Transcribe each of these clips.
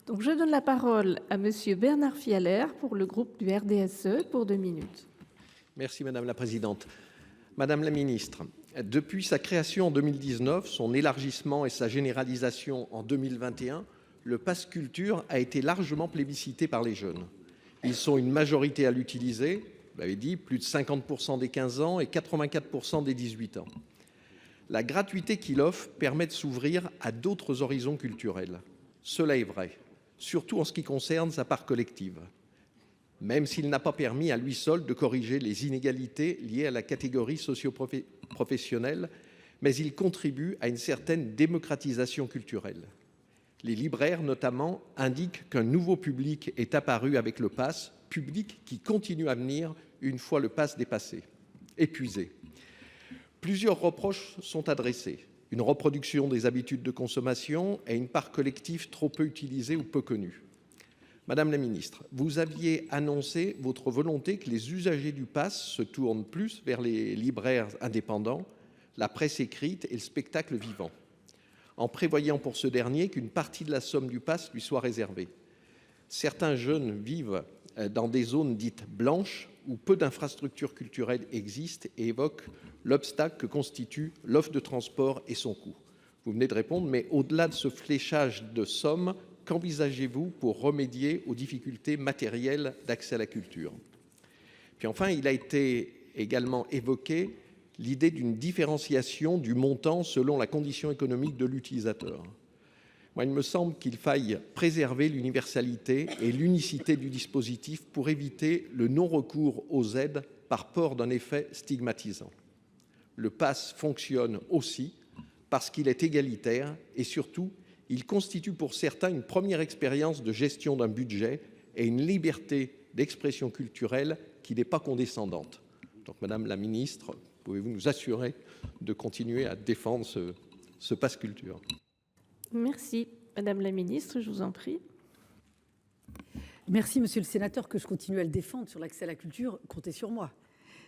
Donc, je donne la parole à Monsieur Bernard Fialaire pour le groupe du RDSE pour 2 minutes. Merci Madame la Présidente. Madame la Ministre, depuis sa création en 2019, son élargissement et sa généralisation en 2021, le pass culture a été largement plébiscité par les jeunes. Ils sont une majorité à l'utiliser, vous l'avez dit, plus de 50% des 15 ans et 84% des 18 ans. La gratuité qu'il offre permet de s'ouvrir à d'autres horizons culturels. Cela est vrai, surtout en ce qui concerne sa part collective. Même s'il n'a pas permis à lui seul de corriger les inégalités liées à la catégorie socio-professionnelle, mais il contribue à une certaine démocratisation culturelle. Les libraires, notamment, indiquent qu'un nouveau public est apparu avec le pass, public qui continue à venir une fois le pass dépassé, épuisé. Plusieurs reproches sont adressés. Une reproduction des habitudes de consommation et une part collective trop peu utilisée ou peu connue. Madame la Ministre, vous aviez annoncé votre volonté que les usagers du pass se tournent plus vers les libraires indépendants, la presse écrite et le spectacle vivant, en prévoyant pour ce dernier qu'une partie de la somme du pass lui soit réservée. Certains jeunes vivent dans des zones dites blanches où peu d'infrastructures culturelles existent et évoquent l'obstacle que constitue l'offre de transport et son coût. Vous venez de répondre, mais au-delà de ce fléchage de sommes, qu'envisagez-vous pour remédier aux difficultés matérielles d'accès à la culture? Puis enfin, il a été également évoqué l'idée d'une différenciation du montant selon la condition économique de l'utilisateur. Moi, il me semble qu'il faille préserver l'universalité et l'unicité du dispositif pour éviter le non-recours aux aides par peur d'un effet stigmatisant. Le pass fonctionne aussi parce qu'il est égalitaire et surtout, il constitue pour certains une première expérience de gestion d'un budget et une liberté d'expression culturelle qui n'est pas condescendante. Donc, Madame la Ministre, pouvez-vous nous assurer de continuer à défendre ce pass culture? Merci. Madame la Ministre, je vous en prie. Merci, Monsieur le Sénateur, que je continue à le défendre sur l'accès à la culture. Comptez sur moi.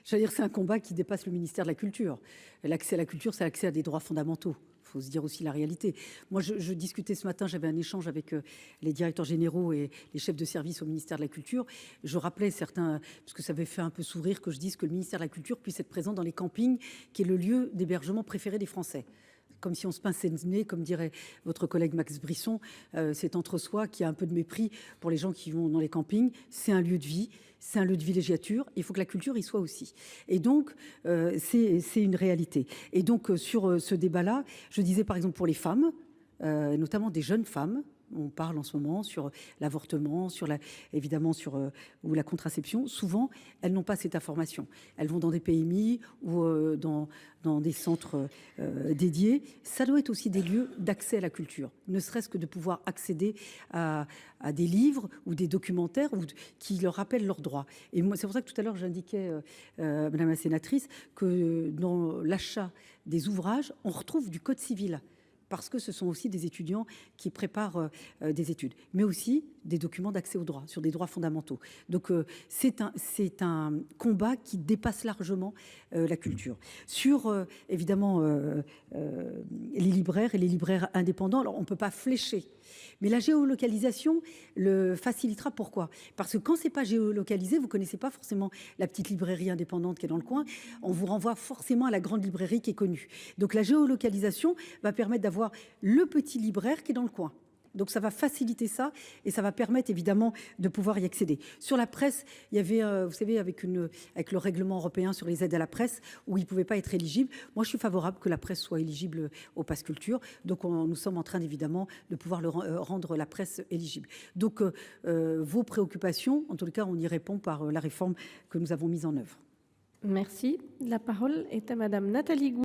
J'allais dire, c'est un combat qui dépasse le ministère de la Culture. L'accès à la culture, c'est l'accès à des droits fondamentaux. Il faut se dire aussi la réalité. Moi, je discutais ce matin, j'avais un échange avec les directeurs généraux et les chefs de service au ministère de la Culture. Je rappelais certains, parce que ça avait fait un peu sourire, que je dise que le ministère de la Culture puisse être présent dans les campings, qui est le lieu d'hébergement préféré des Français. Comme si on se pinçait le nez, comme dirait votre collègue Max Brisson, c'est entre soi qu'il y a un peu de mépris pour les gens qui vont dans les campings. C'est un lieu de vie, c'est un lieu de villégiature. Il faut que la culture y soit aussi. Et donc, c'est une réalité. Et donc, sur ce débat-là, je disais par exemple pour les femmes, notamment des jeunes femmes, on parle en ce moment sur l'avortement, évidemment sur ou la contraception. Souvent, elles n'ont pas cette information. Elles vont dans des PMI ou dans des centres dédiés. Ça doit être aussi des lieux d'accès à la culture, ne serait-ce que de pouvoir accéder à des livres ou des documentaires qui leur rappellent leurs droits. Et moi, c'est pour ça que tout à l'heure, j'indiquais, Madame la sénatrice, que dans l'achat des ouvrages, on retrouve du Code civil, parce que ce sont aussi des étudiants qui préparent des études, mais aussi des documents d'accès aux droits, sur des droits fondamentaux. Donc c'est un combat qui dépasse largement la culture. Sur évidemment les libraires et les libraires indépendants, alors on ne peut pas flécher, mais la géolocalisation le facilitera. Pourquoi? Parce que quand ce n'est pas géolocalisé, vous ne connaissez pas forcément la petite librairie indépendante qui est dans le coin, on vous renvoie forcément à la grande librairie qui est connue. Donc la géolocalisation va permettre d'avoir le petit libraire qui est dans le coin. Donc ça va faciliter ça et ça va permettre évidemment de pouvoir y accéder. Sur la presse, il y avait, vous savez, avec le règlement européen sur les aides à la presse, où ils ne pouvaient pas être éligibles. Moi, je suis favorable que la presse soit éligible au pass culture. Donc nous sommes en train évidemment de pouvoir rendre la presse éligible. Donc vos préoccupations, en tout cas, on y répond par la réforme que nous avons mise en œuvre. Merci. La parole est à Madame Nathalie Goulet.